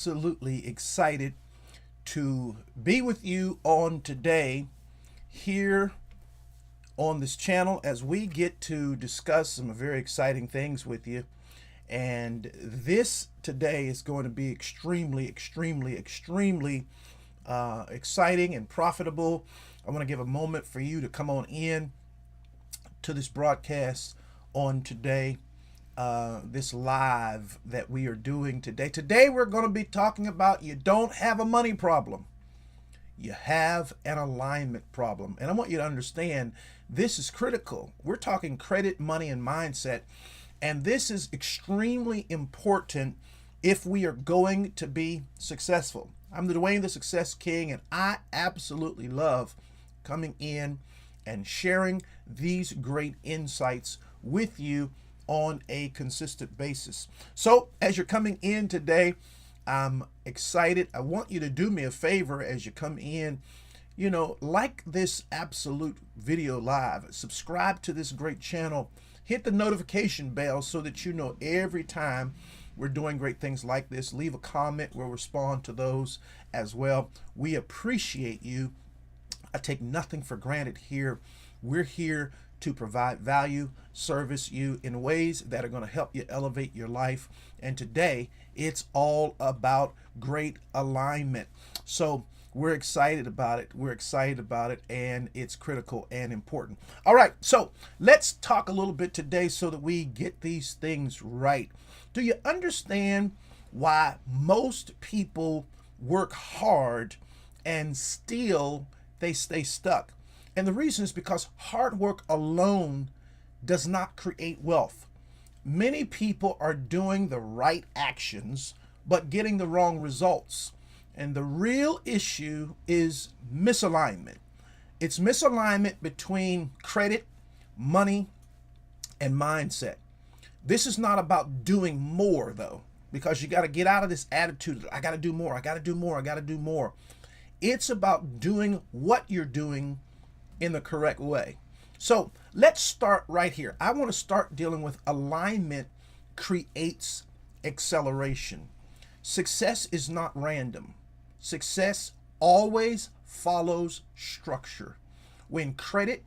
Absolutely excited to be with you on today here on this channel as we get to discuss some very exciting things with you. And this today is going to be extremely exciting and profitable. I want to give a moment for you to come on in to this broadcast on today, this live that we are doing today. Today, we're going to be talking about you don't have a money problem, you have an alignment problem. And I want you to understand this is critical. We're talking credit, money, and mindset. And this is extremely important if we are going to be successful. I'm the Dwayne the Success King, and I absolutely love coming in and sharing these great insights with you on a consistent basis. So, as you're coming in today, I'm excited. I want you to do me a favor as you come in. Like this absolute video live, subscribe to this great channel, hit the notification bell so that you know every time we're doing great things like this. Leave a comment, we'll respond to those as well. We appreciate you. I take nothing for granted here. We're here to provide value, service you in ways that are going to help you elevate your life. And today, it's all about great alignment. So we're excited about it. We're excited about it, and it's critical and important. All right, so let's talk a little bit today so that we get these things right. Do you understand why most people work hard and still they stay stuck? And the reason is because hard work alone does not create wealth. Many people are doing the right actions, but getting the wrong results. And the real issue is misalignment. It's misalignment between credit, money, and mindset. This is not about doing more, though, because you got to get out of this attitude. I got to do more. I got to do more. I got to do more. It's about doing what you're doing in the correct way. So let's start right here. I want to start dealing with alignment creates acceleration. Success is not random. Success always follows structure. When credit,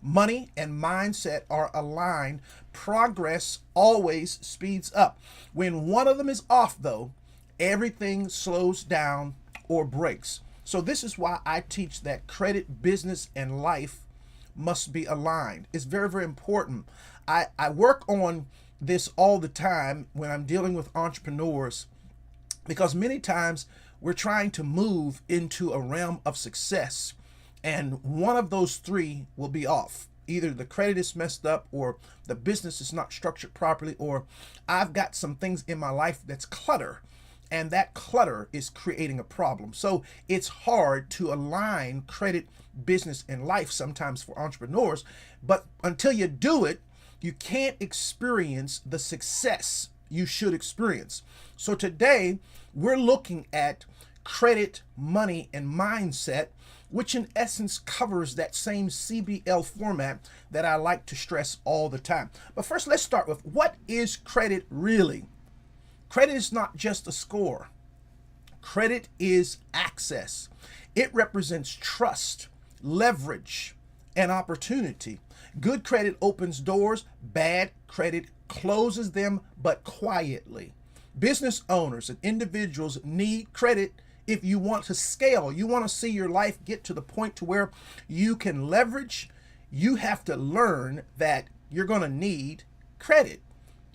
money, and mindset are aligned, progress always speeds up. When one of them is off, though, everything slows down or breaks. So this is why I teach that credit, business, and life must be aligned. It's very important. I work on this all the time when I'm dealing with entrepreneurs, because many times we're trying to move into a realm of success, and one of those three will be off. Either the credit is messed up, or the business is not structured properly, or I've got some things in my life that's clutter, and that clutter is creating a problem. So it's hard to align credit, business, and life sometimes for entrepreneurs. But until you do it, you can't experience the success you should experience. So today, we're looking at credit, money, and mindset, which in essence covers that same CBL format that I like to stress all the time. But first, let's start with, what is credit really? Credit is not just a score. Credit is access. It represents trust, leverage, and opportunity. Good credit opens doors. Bad credit closes them, but quietly. Business owners and individuals need credit if you want to scale. You want to see your life get to the point to where you can leverage. You have to learn that you're going to need credit.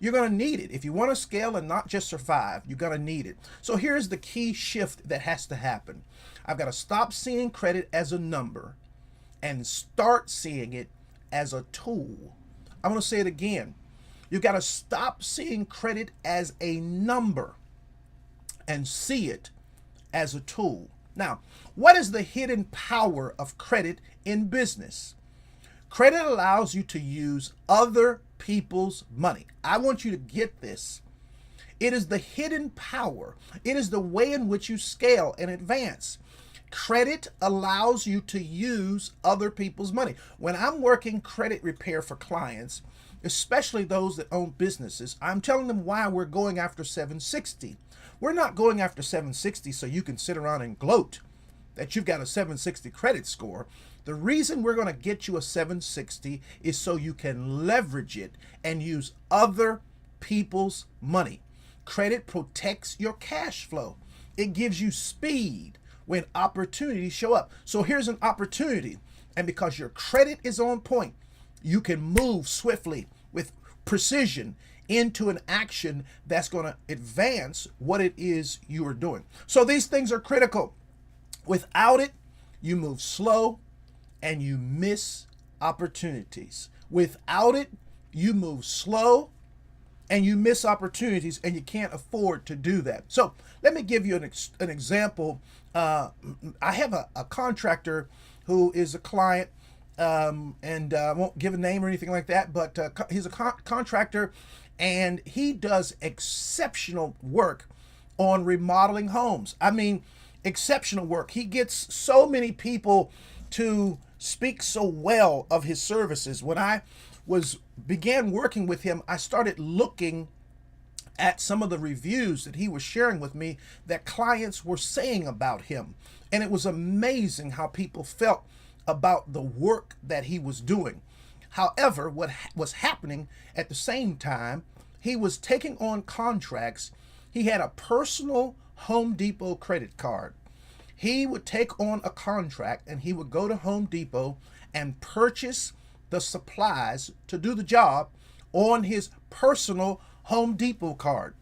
You're going to need it. If you want to scale and not just survive, you're going to need it. So here's the key shift that has to happen. I've got to stop seeing credit as a number and start seeing it as a tool. I'm going to say it again. You've got to stop seeing credit as a number and see it as a tool. Now, what is the hidden power of credit in business? Credit allows you to use other people's money. I want you to get this. It is the hidden power. It is the way in which you scale and advance. Credit allows you to use other people's money. When I'm working credit repair for clients, especially those that own businesses. I'm telling them why we're going after 760. We're not going after 760 so you can sit around and gloat that you've got a 760 credit score. The reason we're going to get you a 760 is so you can leverage it and use other people's money. Credit protects your cash flow. It gives you speed when opportunities show up. So here's an opportunity, and because your credit is on point, you can move swiftly with precision into an action that's going to advance what it is you are doing. So these things are critical. Without it, you move slow and you miss opportunities. Without it, you move slow and you miss opportunities, and you can't afford to do that. So let me give you an example. I have a contractor who is a client, and I won't give a name or anything like that, but he's a contractor, and he does exceptional work on remodeling homes. I mean, exceptional work. He gets so many people to speak so well of his services. When I began working with him, I started looking at some of the reviews that he was sharing with me that clients were saying about him. And it was amazing how people felt about the work that he was doing. However, what was happening at the same time, he was taking on contracts. He had a personal Home Depot credit card. He would take on a contract and he would go to Home Depot and purchase the supplies to do the job on his personal Home Depot card.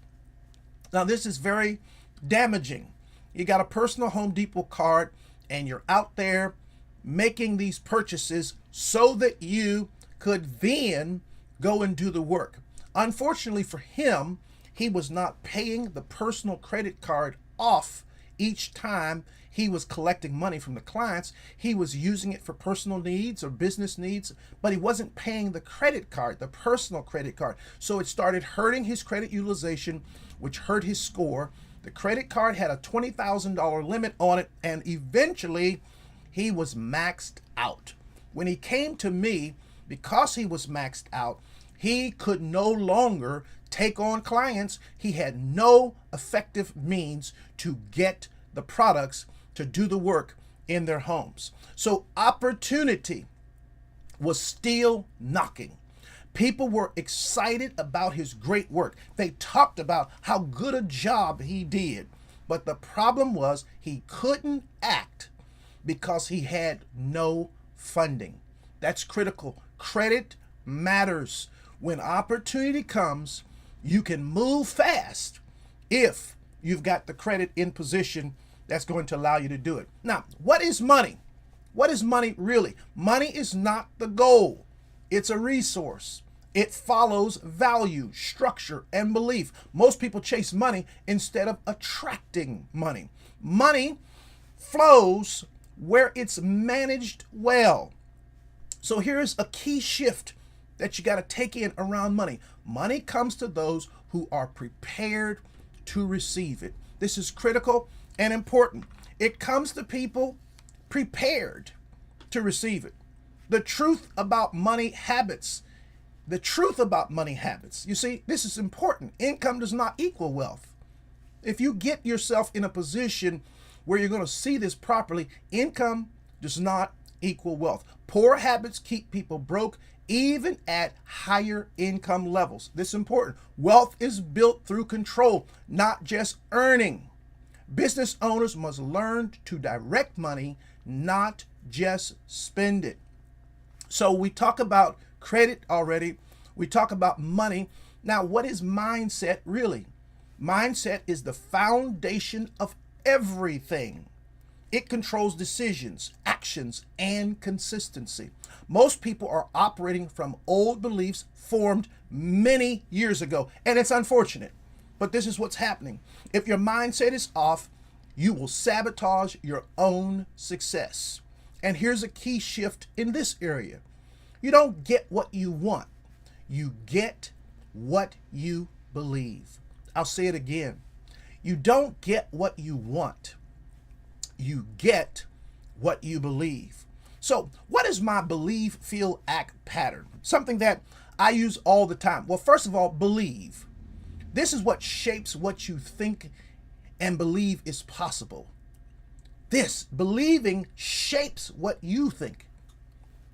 Now, this is very damaging. You got a personal Home Depot card and you're out there making these purchases so that you could then go and do the work. Unfortunately for him, he was not paying the personal credit card off each time he was collecting money from the clients. He was using it for personal needs or business needs, but he wasn't paying the credit card, the personal credit card. So it started hurting his credit utilization, which hurt his score. The credit card had a $20,000 limit on it, and eventually he was maxed out. When he came to me, because he was maxed out, he could no longer take on clients. He had no effective means to get the products to do the work in their homes. So opportunity was still knocking. People were excited about his great work. They talked about how good a job he did. But the problem was he couldn't act because he had no funding. That's critical. Credit matters. When opportunity comes, you can move fast if you've got the credit in position that's going to allow you to do it. Now, what is money? What is money really? Money is not the goal. It's a resource. It follows value, structure, and belief. Most people chase money instead of attracting money. Money flows where it's managed well. So here's a key shift that you got to take in around money. Money comes to those who are prepared to receive it. This is critical and important. It comes to people prepared to receive it. The truth about money habits. You see, this is important. Income does not equal wealth. If you get yourself in a position where you're going to see this properly, income does not equal wealth. Poor habits keep people broke even at higher income levels. This is important. Wealth is built through control, not just earning. Business owners must learn to direct money, not just spend it. So we talk about credit already. We talk about money. Now, what is mindset really? Mindset is the foundation of everything. It controls decisions, actions, and consistency. Most people are operating from old beliefs formed many years ago, and it's unfortunate, but this is what's happening. If your mindset is off, you will sabotage your own success. And here's a key shift in this area. You don't get what you want. You get what you believe. I'll say it again. You don't get what you want. You get what you believe. So what is my believe, feel, act pattern? Something that I use all the time. Well, first of all, believe. This is what shapes what you think and believe is possible. This believing shapes what you think.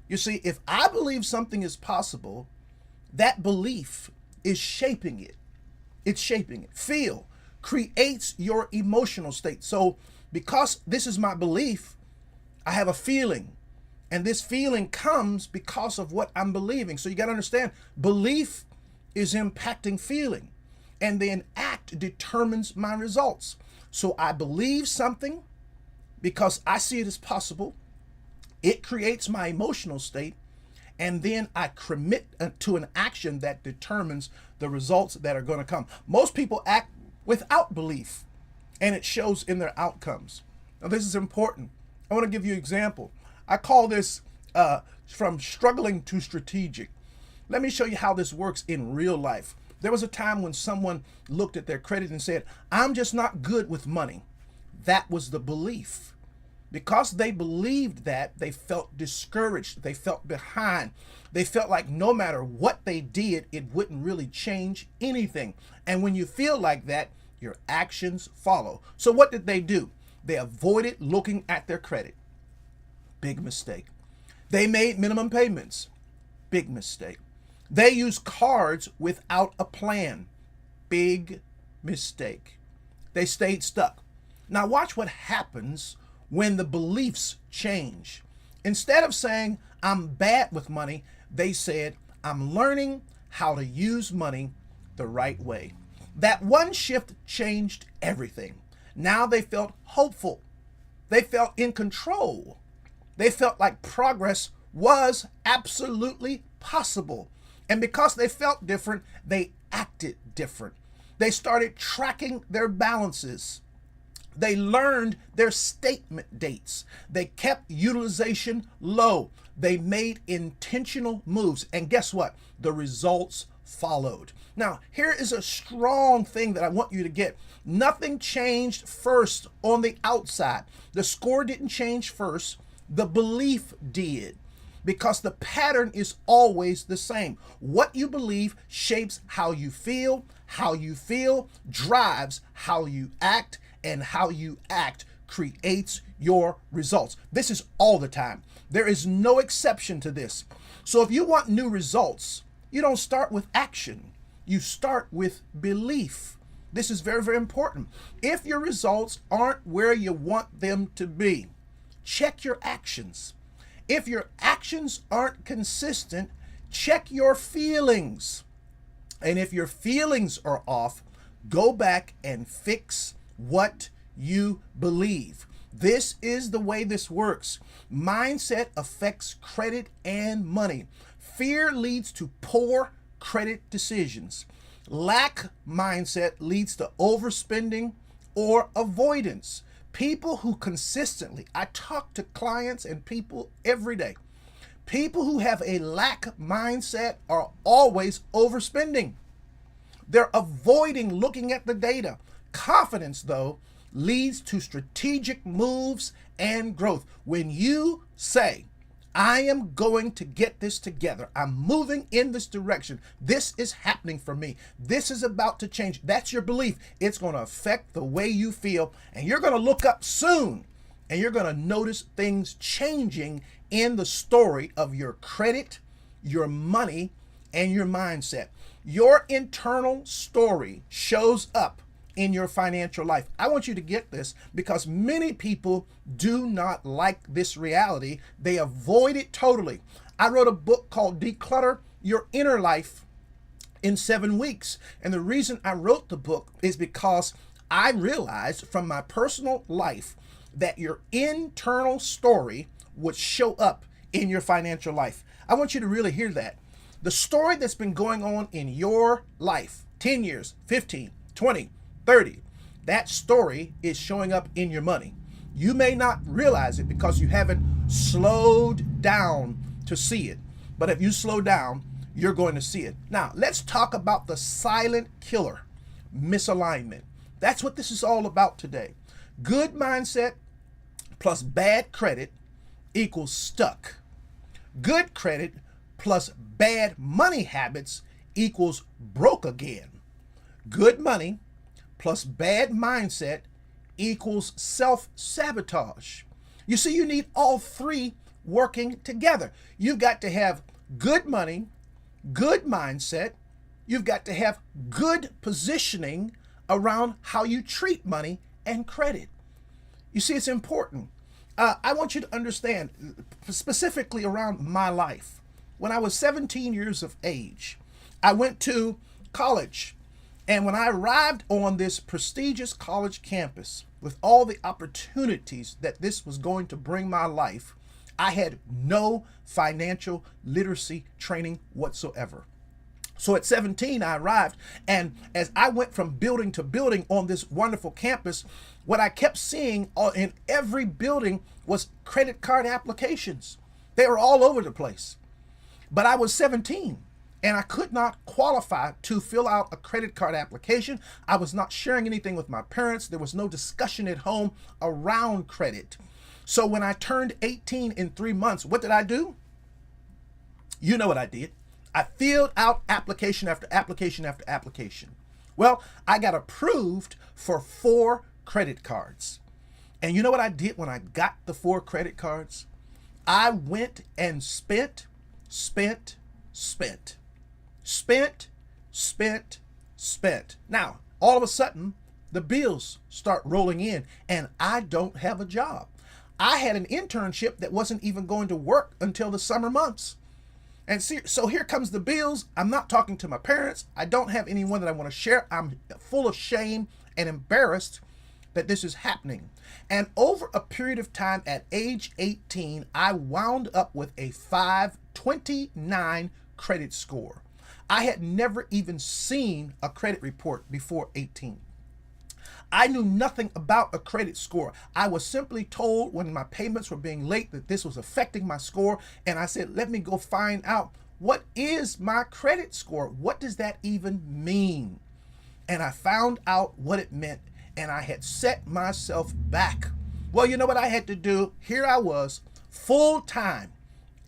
You see, if I believe something is possible, that belief is shaping it. It's shaping it. Feel creates your emotional state. So because this is my belief, I have a feeling. And this feeling comes because of what I'm believing. So you got to understand, belief is impacting feeling. And then act determines my results. So I believe something because I see it as possible. It creates my emotional state. And then I commit to an action that determines the results that are going to come. Most people act without belief, and it shows in their outcomes. Now, this is important. I want to give you an example. I call this from struggling to strategic. Let me show you how this works in real life. There was a time when someone looked at their credit and said, I'm just not good with money. That was the belief. Because they believed that, they felt discouraged. They felt behind. They felt like no matter what they did, it wouldn't really change anything. And when you feel like that, your actions follow. So what did they do? They avoided looking at their credit. Big mistake. They made minimum payments. Big mistake. They used cards without a plan. Big mistake. They stayed stuck. Now watch what happens when the beliefs change. Instead of saying, I'm bad with money, they said, I'm learning how to use money the right way. That one shift changed everything. Now they felt hopeful. They felt in control. They felt like progress was absolutely possible. And because they felt different, they acted different. They started tracking their balances. They learned their statement dates. They kept utilization low. They made intentional moves. And guess what? The results followed. Now, here is a strong thing that I want you to get. Nothing changed first on the outside. The score didn't change first. The belief did. Because the pattern is always the same. What you believe shapes how you feel. How you feel drives how you act. And how you act creates your results. This is all the time. There is no exception to this. So if you want new results, you don't start with action. You start with belief. This is very, very important. If your results aren't where you want them to be, check your actions. If your actions aren't consistent, check your feelings. And if your feelings are off, go back and fix what you believe. This is the way this works. Mindset affects credit and money. Fear leads to poor credit decisions. Lack mindset leads to overspending or avoidance. People who consistently, I talk to clients and people every day. People who have a lack mindset are always overspending. They're avoiding looking at the data. Confidence, though, leads to strategic moves and growth. When you say, I am going to get this together, I'm moving in this direction, this is happening for me, this is about to change, that's your belief. It's going to affect the way you feel, and you're going to look up soon, and you're going to notice things changing in the story of your credit, your money, and your mindset. Your internal story shows up in your financial life. I want you to get this because many people do not like this reality. They avoid it totally. I wrote a book called Declutter Your Inner Life in 7 weeks. And the reason I wrote the book is because I realized from my personal life that your internal story would show up in your financial life. I want you to really hear that. The story that's been going on in your life, 10 years, 15, 20, 30, that story is showing up in your money. You may not realize it because you haven't slowed down to see it. But if you slow down, you're going to see it. Now, let's talk about the silent killer, misalignment. That's what this is all about today. Good mindset plus bad credit equals stuck. Good credit plus bad money habits equals broke again. Good money plus bad mindset equals self-sabotage. You see, you need all three working together. You've got to have good money, good mindset. You've got to have good positioning around how you treat money and credit. You see, it's important. I want you to understand, specifically around my life. When I was 17 years of age, I went to college. And when I arrived on this prestigious college campus with all the opportunities that this was going to bring my life, I had no financial literacy training whatsoever. So at 17, I arrived, and as I went from building to building on this wonderful campus, what I kept seeing in every building was credit card applications. They were all over the place. But I was 17, and I could not qualify to fill out a credit card application. I was not sharing anything with my parents. There was no discussion at home around credit. So when I turned 18 in 3 months, what did I do? You know what I did. I filled out application after application after application. Well, I got approved for 4 credit cards. And you know what I did when I got the 4 credit cards? I went and spent. Now, all of a sudden, the bills start rolling in and I don't have a job. I had an internship that wasn't even going to work until the summer months. And see, so here comes the bills. I'm not talking to my parents. I don't have anyone that I want to share. I'm full of shame and embarrassed that this is happening. And over a period of time at age 18, I wound up with a 529 credit score. I had never even seen a credit report before 18. I knew nothing about a credit score. I was simply told when my payments were being late that this was affecting my score. And I said, let me go find out, what is my credit score? What does that even mean? And I found out what it meant, and I had set myself back. Well, you know what I had to do? Here I was, full time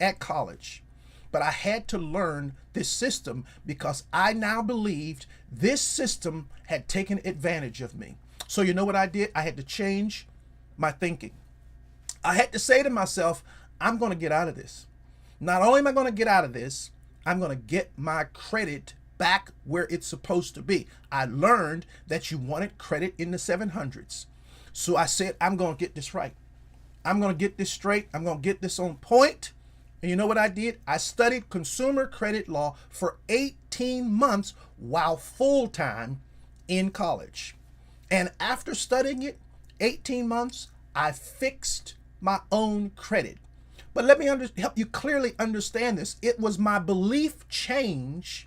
at college. But I had to learn this system because I now believed this system had taken advantage of me. So you know what I did? I had to change my thinking. I had to say to myself, I'm going to get out of this. Not only am I going to get out of this, I'm going to get my credit back where it's supposed to be. I learned that you wanted credit in the 700s. So I said, I'm going to get this right. I'm going to get this straight. I'm going to get this on point. And you know what I did? I studied consumer credit law for 18 months while full-time in college. And after studying it, 18 months, I fixed my own credit. But let me help you clearly understand this. It was my belief change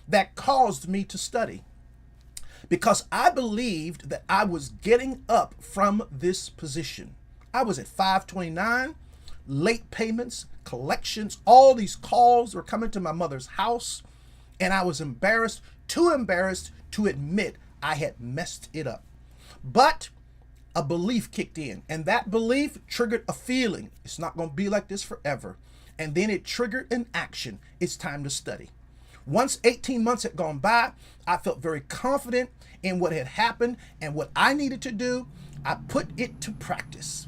that caused me to study, because I believed that I was getting up from this position. I was at 529, late payments, collections, all these calls were coming to my mother's house, and I was embarrassed to admit I had messed it up. But a belief kicked in, and that belief triggered a feeling. It's not going to be like this forever. And then it triggered an action. It's time to study. Once 18 months had gone by, I felt very confident in what had happened and what I needed to do. I put it to practice,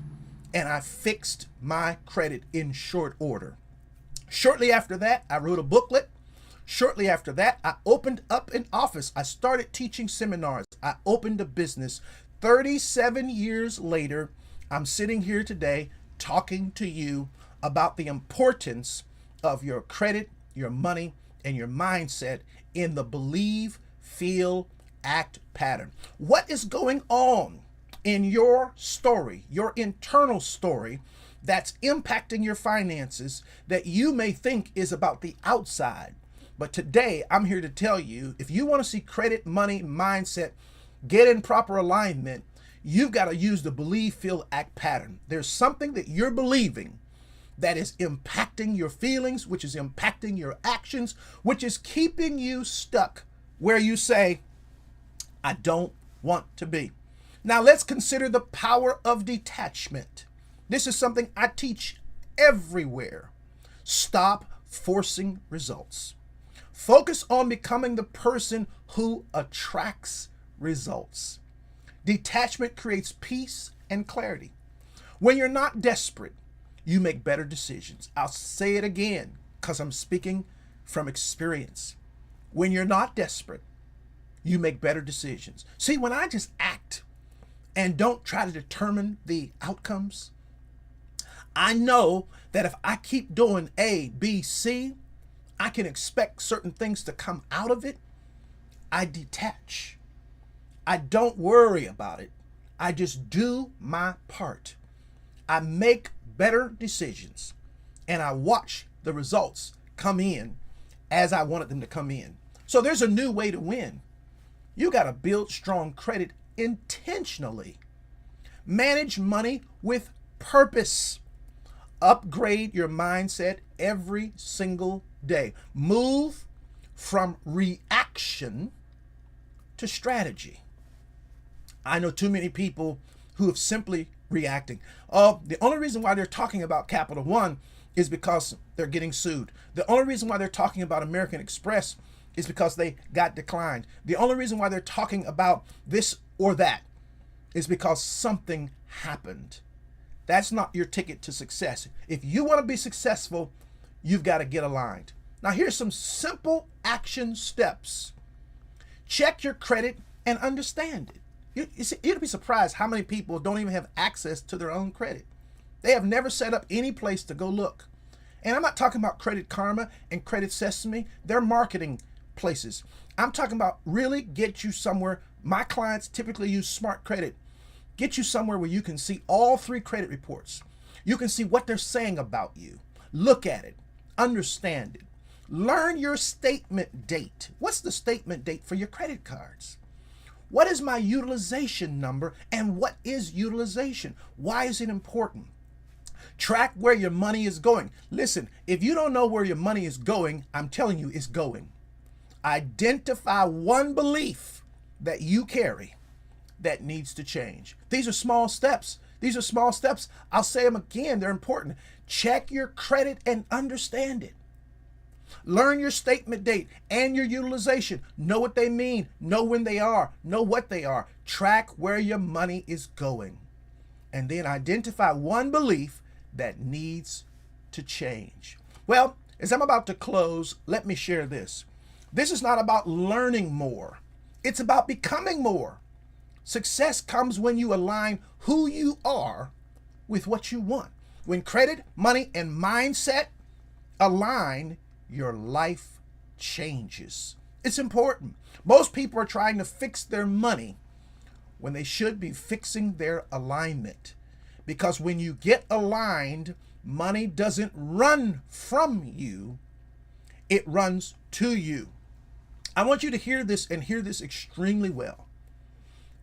and I fixed my credit in short order. Shortly after that, I wrote a booklet. Shortly after that, I opened up an office. I started teaching seminars. I opened a business. 37 years later, I'm sitting here today talking to you about the importance of your credit, your money, and your mindset in the believe, feel, act pattern. What is going on in your story, your internal story, that's impacting your finances that you may think is about the outside? But today, I'm here to tell you, if you want to see credit, money, mindset get in proper alignment, you've got to use the believe, feel, act pattern. There's something that you're believing that is impacting your feelings, which is impacting your actions, which is keeping you stuck where you say, I don't want to be. Now let's consider the power of detachment. This is something I teach everywhere. Stop forcing results. Focus on becoming the person who attracts results. Detachment creates peace and clarity. When you're not desperate, you make better decisions. I'll say it again because I'm speaking from experience. When you're not desperate, you make better decisions. See, when I just act and don't try to determine the outcomes, I know that if I keep doing A, B, C, I can expect certain things to come out of it. I detach. I don't worry about it. I just do my part. I make better decisions and I watch the results come in as I wanted them to come in. So there's a new way to win. You got to build strong credit intentionally. Manage money with purpose. Upgrade your mindset every single day. Move from reaction to strategy. I know too many people who have simply reacting. Oh, the only reason why they're talking about Capital One is because they're getting sued. The only reason why they're talking about American Express is because they got declined. The only reason why they're talking about this or that is because something happened. That's not your ticket to success. If you want to be successful, you've got to get aligned. Now, here's some simple action steps. Check your credit and understand it. You'd be surprised how many people don't even have access to their own credit. They have never set up any place to go look. And I'm not talking about Credit Karma and Credit Sesame. They're marketing places. I'm talking about really get you somewhere. My clients typically use Smart Credit. Get you somewhere where you can see all 3 credit reports. You can see what they're saying about you. Look at it. Understand it. Learn your statement date. What's the statement date for your credit cards? What is my utilization number and what is utilization? Why is it important? Track where your money is going. Listen, if you don't know where your money is going, I'm telling you it's going. Identify one belief that you carry that needs to change. These are small steps. These are small steps. I'll say them again. They're important. Check your credit and understand it. Learn your statement date and your utilization. Know what they mean. Know when they are. Know what they are. Track where your money is going. And then identify one belief that needs to change. Well, as I'm about to close, let me share this. This is not about learning more. It's about becoming more. Success comes when you align who you are with what you want. When credit, money, and mindset align, your life changes. It's important. Most people are trying to fix their money when they should be fixing their alignment. Because when you get aligned, money doesn't run from you, it runs to you. I want you to hear this and hear this extremely well.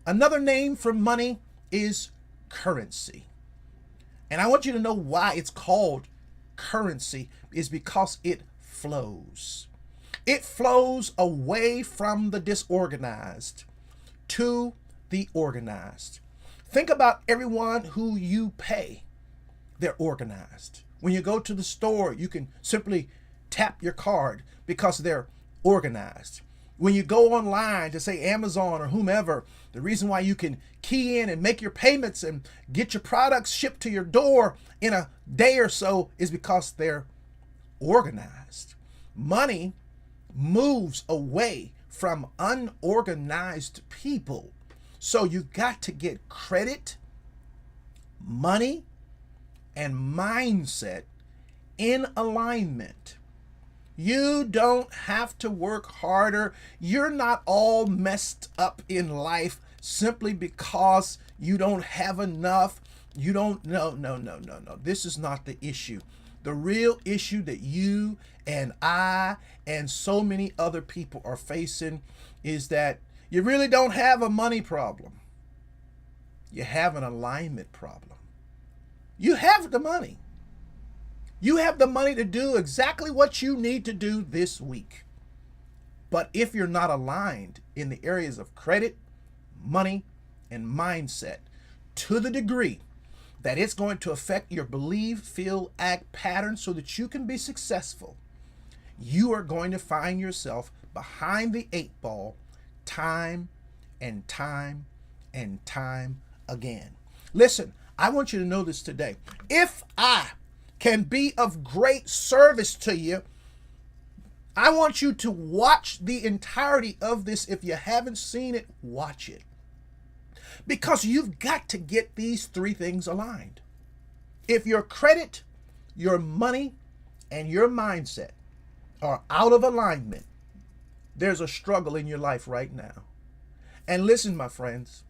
Another name for money is currency. And I want you to know why it's called currency is because it flows. It flows away from the disorganized to the organized. Think about everyone who you pay. They're organized. When you go to the store, you can simply tap your card because they're organized. When you go online to say Amazon or whomever, the reason why you can key in and make your payments and get your products shipped to your door in a day or so is because they're organized. Money moves away from unorganized people. So you got to get credit, money, and mindset in alignment. You don't have to work harder. You're not all messed up in life simply because you don't have enough. You don't, no. This is not the issue. The real issue that you and I and so many other people are facing is that you really don't have a money problem. You have an alignment problem. You have the money. You have the money to do exactly what you need to do this week. But if you're not aligned in the areas of credit, money, and mindset to the degree that it's going to affect your believe, feel, act pattern so that you can be successful, you are going to find yourself behind the eight ball time and time and time again. Listen, I want you to know this today. If I can be of great service to you, I want you to watch the entirety of this. If you haven't seen it, watch it. Because you've got to get these three things aligned. If your credit, your money, and your mindset are out of alignment, there's a struggle in your life right now. And listen, my friends,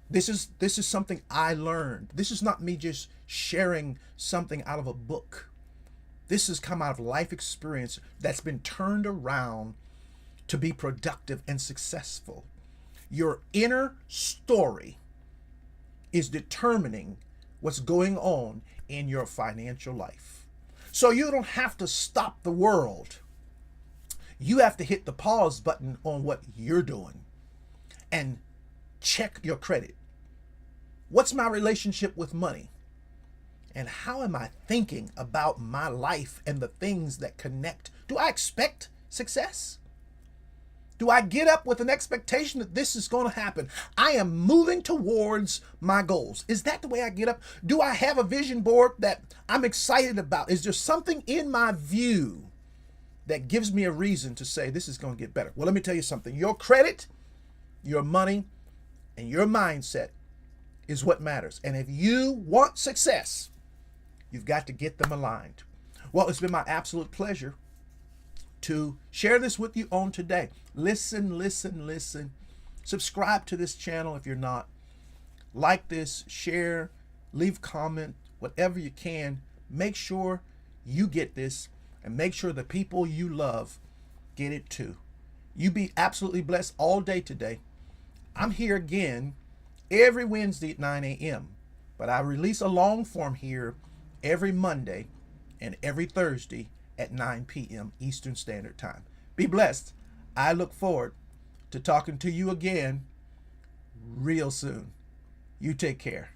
this is something I learned. This is not me just sharing something out of a book. This has come out of life experience that's been turned around to be productive and successful. Your inner story is determining what's going on in your financial life. So you don't have to stop the world. You have to hit the pause button on what you're doing and check your credit. What's my relationship with money? And how am I thinking about my life and the things that connect? Do I expect success? Do I get up with an expectation that this is going to happen? I am moving towards my goals. Is that the way I get up? Do I have a vision board that I'm excited about? Is there something in my view that gives me a reason to say this is going to get better? Well, let me tell you something. Your credit, your money, and your mindset is what matters. And if you want success, you've got to get them aligned. Well, it's been my absolute pleasure to share this with you on today. Listen, listen, listen. Subscribe to this channel if you're not. Like this, share, leave comment, whatever you can. Make sure you get this and make sure the people you love get it too. You be absolutely blessed all day today. I'm here again every Wednesday at 9 a.m. But I release a long form here every Monday and every Thursday at 9 p.m. Eastern Standard Time. Be blessed. I look forward to talking to you again real soon. You take care.